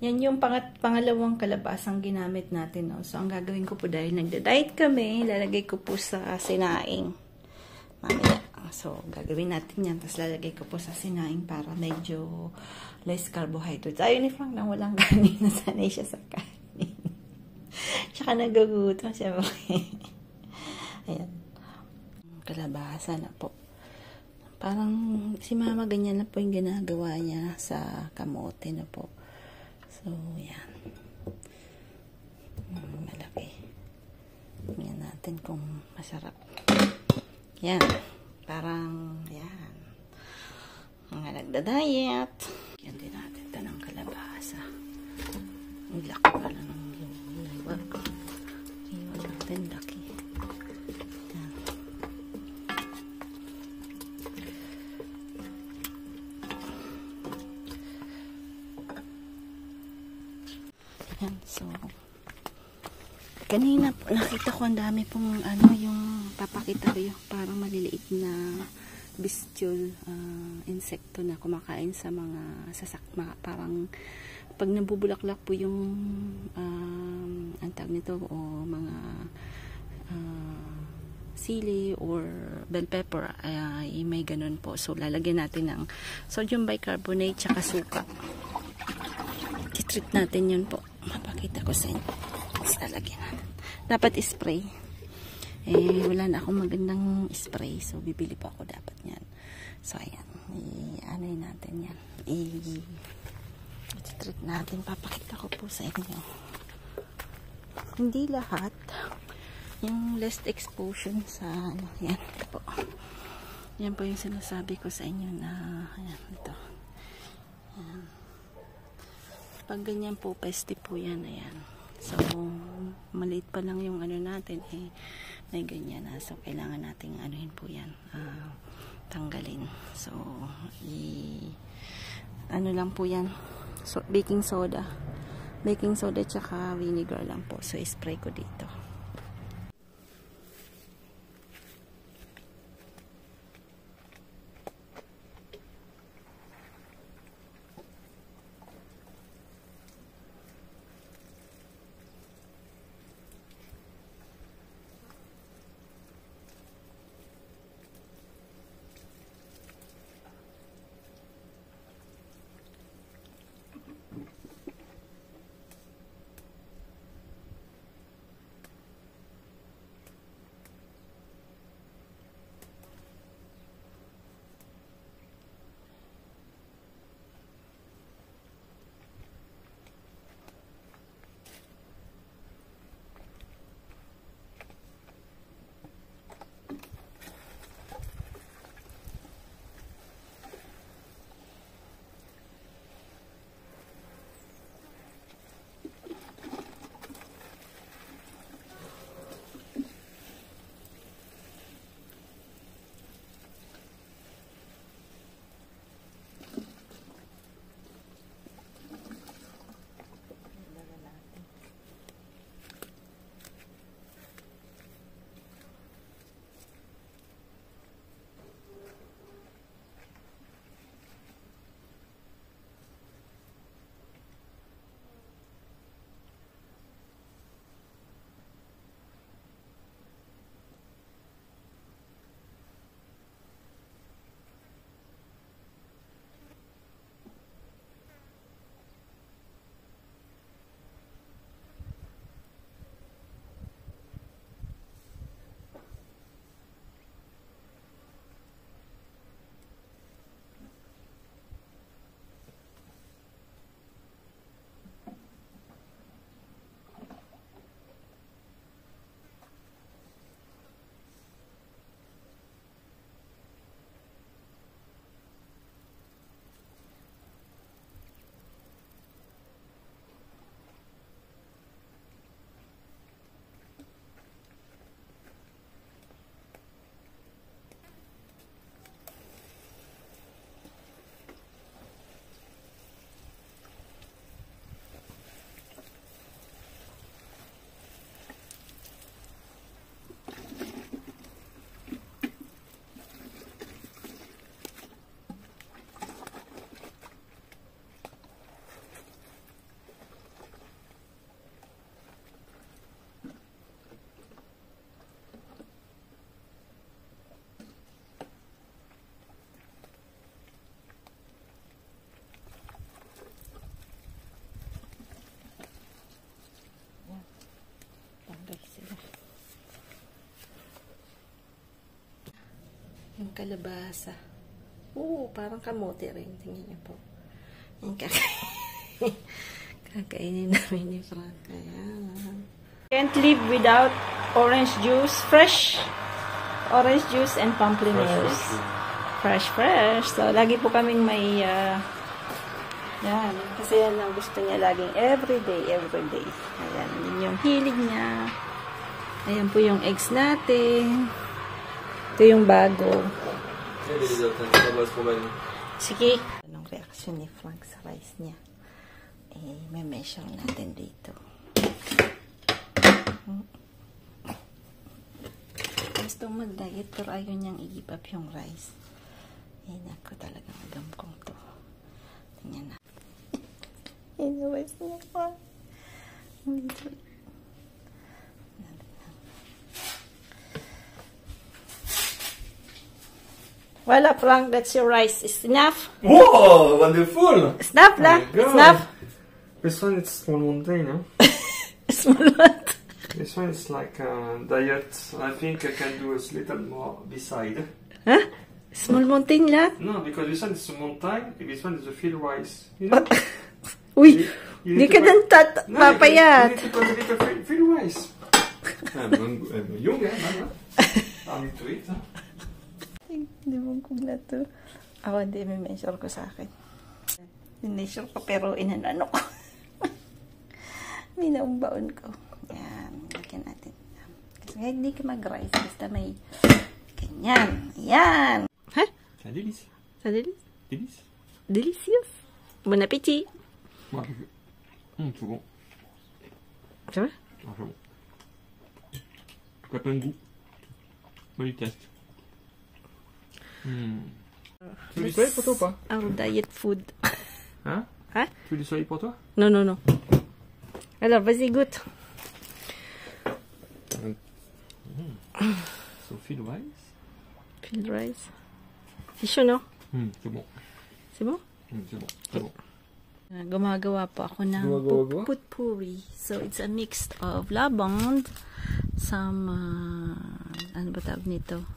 Yan yung pangalawang kalabasang ginamit natin. No? So, ang gagawin ko po dahil nagda-diet kami, lalagay ko po sa sinaing. Mamaya. So, gagawin natin yan. Tapos lalagay ko po sa sinaing para medyo less carbohydrates. Ayaw ni Frank nang walang kanin. Nasanay siya sa kanin. Tsaka nagagutom siya. Ayan. Kalabasa na po. Parang si mama ganyan na po yung ginagawa niya sa kamote na po. So, yan. Malaki. Tingnan natin kung masarap. Yan. Parang, yan. Mga nagda-diet. Yan din natin ito ng kalabasa. Ang laki pala ng liwag. Iwan natin laki. Yan. Yan, so kanina po nakita ko ang dami pong yung papakita ko yung parang maliliit na bestial insekto na kumakain sa mga sasakma. Parang pag nabubulaklak po yung ang tawag nito o mga sili or bell pepper ay may ganun po. So lalagyan natin ng sodium bicarbonate tsaka suka. I-treat natin yun po. Mapakita ko sa inyo. Lalagyan natin. Dapat spray. Wala na akong magandang spray. So, bibili pa ako dapat yan. So, ayan. I-anay natin yan. I-treat natin. Papakita ko po sa inyo. Hindi lahat. Yung less exposure sa yan po. Yan po yung sinasabi ko sa inyo na ayan, ito. Ayan. Pag ganyan po, peste po yan, ayan. So, maliit pa lang yung natin, may ganyan na. So, kailangan nating anuhin po yan, tanggalin. So, ano lang po yan, so, baking soda tsaka vinegar lang po. So, spray ko dito. kalabasa. Parang kamote rin. Tingnan niyo po. Yung kakainin namin ni Frank. Ayan. Can't live without orange juice. Fresh orange juice and pamplemousse. Fresh. So, lagi po kaming may yan. Kasi yan ang gusto niya laging everyday. Ayan. Yun yung hilig niya. Ayan po yung eggs natin. Ito yung bago. Sige. Anong reaction ni Frank sa rice niya? May measure natin dito. Gusto mag-diet pero ayaw niyang i-give up yung rice. Ako talaga magamkong to. Tingnan na. Inuwis niya pa. Wala, Frank, that's your rice. Is enough? Whoa, wonderful! Enough, lah? God. Enough? This one is small mountain, huh? Small one. This one is like a diet. I think I can do a little more beside. Huh? Small mountain lah? No, because this one is a mountain, this one is a field rice. You know? Uy, di ka nang papayat. You need to put a little field rice. I'm young, man. I'm into it, huh? Hindi mo kong na to. Ako hindi, may measure ko sa akin. Measure ko pero inanano ko. May naumbaon ko. Yan, lagyan natin. Kasi nga hindi ka mag-rice, basta may ganyan. Yan. Ha? C'est délice. Ça délice? Délice. Delicious. Bon appétit. Ouais, c'est bon. Ça va? Ah, c'est bon. Ça a plein de goût. Moi, du test. Tu veux du soleil pour toi ou pas? Our diet food. Hein? Hein? Tu veux du soleil pour toi? Non. Alors, vas-y, goûte. So, field rice. Field rice. C'est chaud, non? C'est bon. C'est bon? C'est bon. C'est bon. Gumagawa po ako ng putpuri. So, it's a mix of labong, some, ano ba tawag nito?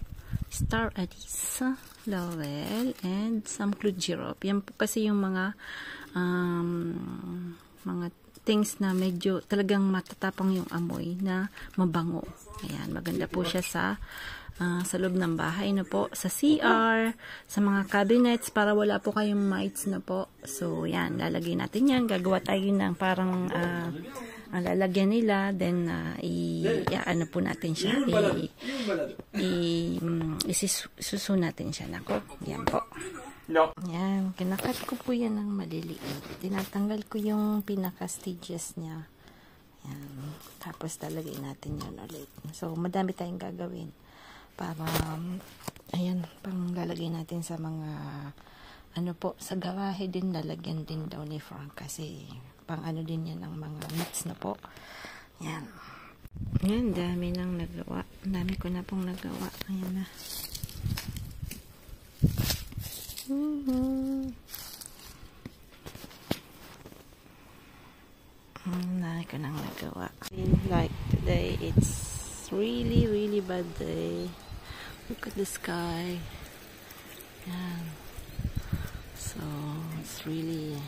Star anise, laurel, and some clove syrup. Yan po kasi yung mga things na medyo talagang matatapang yung amoy na mabango. Ayan, maganda po siya sa loob ng bahay na po, sa CR, sa mga cabinets para wala po kayong mites na po. So, yan, lalagay natin yan. Gagawa tayo ng parang ang lalagyan nila, then ano po natin siya, isuso natin siya. Nako, yan po. No. Yan, kinakat ko po yan ng maliliit. Tinatanggal ko yung pinaka-stages niya. Yan. Tapos talagay natin yan ulit. So, madami tayong gagawin. Para, ayan, pang lalagay natin sa mga, ano po, sa garahe din, lalagyan din daw ni Frank. Kasi, pang ano din yan ng mga mix na po. Yan. Yan, dami nang nagawa. Dami ko na pong nagawa. Ayan na. Dami ko nang nagawa. Like today, it's really bad day. Look at the sky. Yan. So, it's really,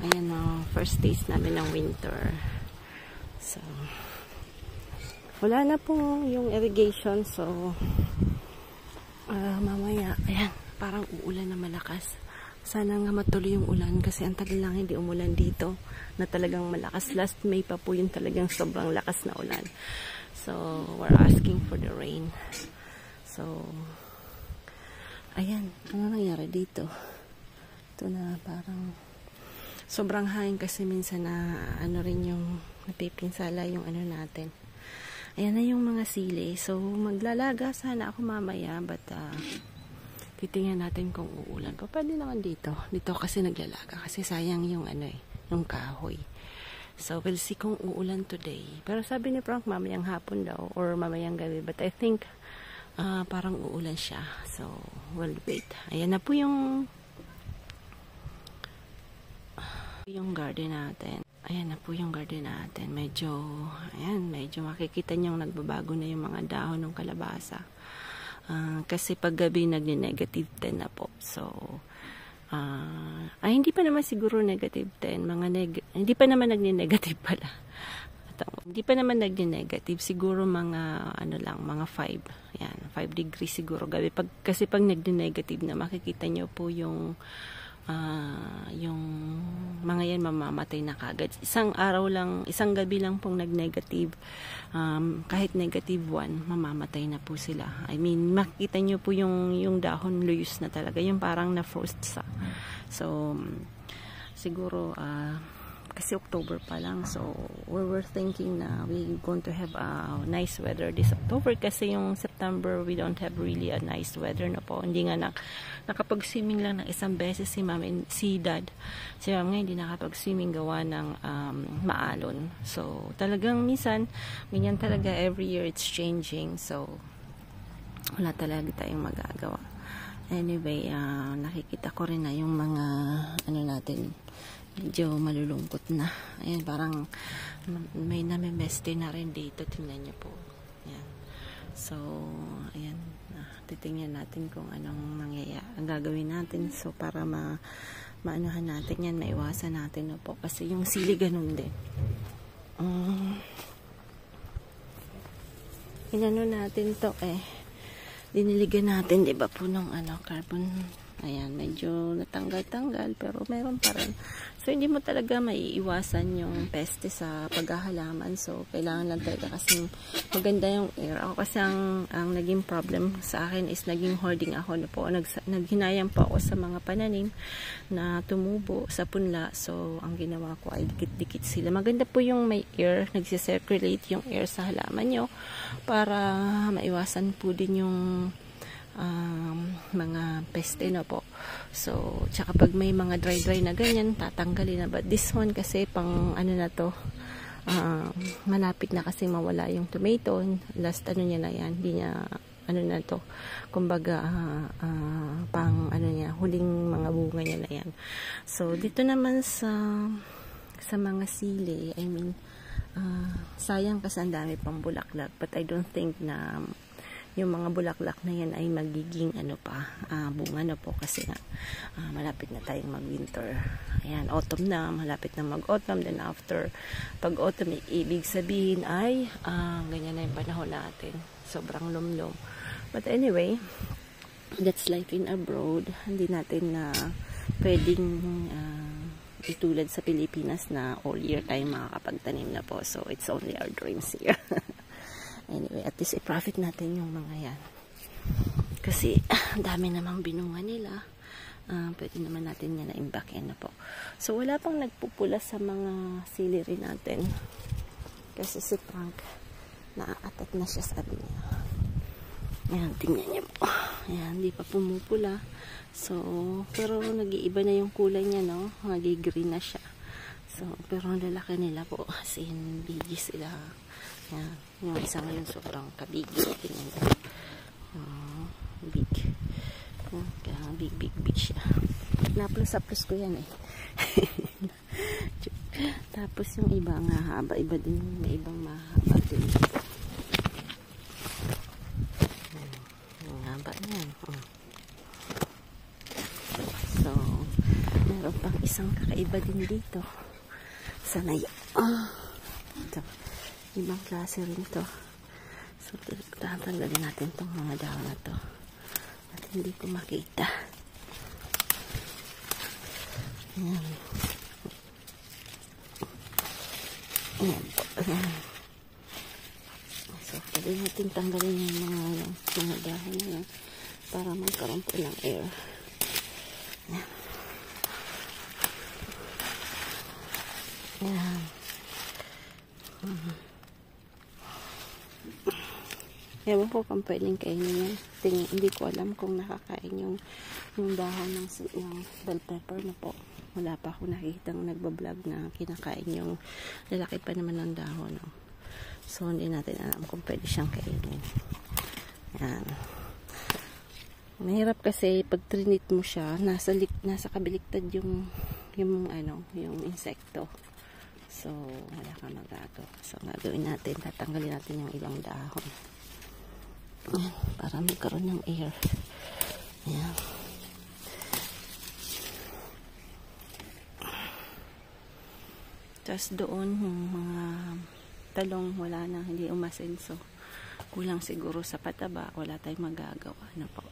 ayan o, first days namin ng winter. So, wala na pong yung irrigation. So, mamaya, ayan, parang uulan na malakas. Sana nga matuloy yung ulan kasi ang tagal lang hindi umulan dito na talagang malakas. Last May pa po yung talagang sobrang lakas na ulan. So, we're asking for the rain. So, ayan, ano nangyari dito? Ito na parang sobrang hangin kasi minsan na ano rin yung napipinsala yung ano natin. Ayan na yung mga sili. So, maglalaga sana ako mamaya but titingnan natin kung uulan pa. Pwede naman dito. Dito kasi naglalaga kasi sayang yung ano yung kahoy. So, we'll see kung uulan today. Pero sabi ni Frank, mamayang hapon daw or mamayang gabi. But I think parang uulan siya. So, we'll wait. Ayan na po yung garden natin. Ayan na po yung garden natin. Medyo makikita niyong nagbabago na yung mga dahon ng kalabasa. Kasi pag gabi nagne-negative 10 na po. So, hindi pa naman siguro negative 10. Hindi pa naman nagne-negative pala. Hindi pa naman nagne-negative. Siguro mga, mga 5. Yan, 5 degrees siguro gabi. Kasi pag nagne-negative na, makikita nyo po yung mga yan mamamatay na kagad. Isang gabi lang pong nag-negative, kahit negative 1, mamamatay na po sila. I mean, makikita nyo po yung dahon luyos na talaga, yung parang na-frost sa. So, siguro, kasi October pa lang, so we were thinking na we're going to have a nice weather this October, kasi yung September we don't have really a nice weather na po. Hindi nga nakapag-swimming lang ng isang beses si ma'am and si dad. Si ma'am nga hindi nakapag-swimming gawa ng maalon. So talagang minsan, ganyan talaga, every year it's changing, so wala talaga tayong magagawa. Anyway, nakikita ko rin na yung mga natin, medyo malulungkot na. Ayan, parang may namimeste na rin dito. Tingnan nyo po. Ayan. So, ayan. Titingnan natin kung anong ang gagawin natin. So, para maanuhan natin yan, maiwasan natin na po. Kasi yung sili ganun din. Inano natin to diniligan natin, diba po, ng carbon. Ayan, medyo natanggal-tanggal, pero meron pa rin. So, hindi mo talaga maiiwasan yung peste sa paghahalaman. So, kailangan lang talaga kasi maganda yung air. Ako kasi ang naging problem sa akin is naging hoarding ako na po. Naghinayang pa ako sa mga pananim na tumubo sa punla. So, ang ginawa ko ay dikit-dikit sila. Maganda po yung may air, nagsisirculate yung air sa halaman nyo para maiwasan po din yung mga peste na po. So, tsaka pag may mga dry na ganyan, tatanggalin na. But this one kasi pang na to, malapit na kasi mawala yung tomato. Last niya na yan, hindi niya na to, kumbaga pang niya, huling mga bunga niya na yan. So, dito naman sa mga sili, I mean, sayang kasi ang dami pang bulaklak, but I don't think na yung mga bulaklak na yan ay magiging bunga na po, kasi nga malapit na tayong mag-winter. Ayan, autumn na, malapit na mag-autumn. Then after pag-autumn, ibig sabihin ay ganyan na yung panahon natin. Sobrang lumlum. But anyway, that's life in abroad. Hindi natin na pwedeng itulad sa Pilipinas na all year tayong makakapagtanim na po. So, it's only our dreams here. Anyway, at least i-profit natin yung mga yan. Kasi, dami namang binunga nila. Pwede naman natin yan na-imbakin na po. So, wala pang nagpupula sa mga celery natin. Kasi si Frank, naaatat na siya, sabi niya. Ayan, tingnan niyo po. Ayan, hindi pa pumupula. So, pero nag-iiba na yung kulay niya, no? Nag-green na siya. So, pero ang lalaki nila po, kasi bigi sila. Ayan, yung isa ngayon sobrang kabigi. Tingnan niyo. Big. Kaya big siya. Naplos ko yan eh. Tapos yung iba nga haba, iba din, may ibang mahaba din. Ang haba yan. So, meron pang isang kakaiba din dito. Sanay. Ito. Ibang klase rin to. So, tatanggalin natin tong mga dahon na to. At hindi ko makita. Ayan. Ayan po. Ayan. So, pwede natin tanggalin yung mga dahon na yan para magkaroon po ng air. Ayan. Ayan. Ewan ko kung pwedeng kainin yan. Hindi ko alam kung nakakain yung dahon ng bell pepper na po. Wala pa ako nakikitang nagbablog na kinakain yung lalaki pa naman ng dahon. No? So, hindi natin alam kung pwede siyang kainin. Yan. Mahirap kasi pag trinit mo siya, nasa kabaliktad yung insekto. So, wala kang magagawa. So, gagawin natin, tatanggalin natin yung ibang dahon. Ayan, para magkaroon ng air. Ayan. Tapos doon, yung mga talong wala na, hindi umasenso. Kulang siguro sa pataba, wala tayong magagawa na po.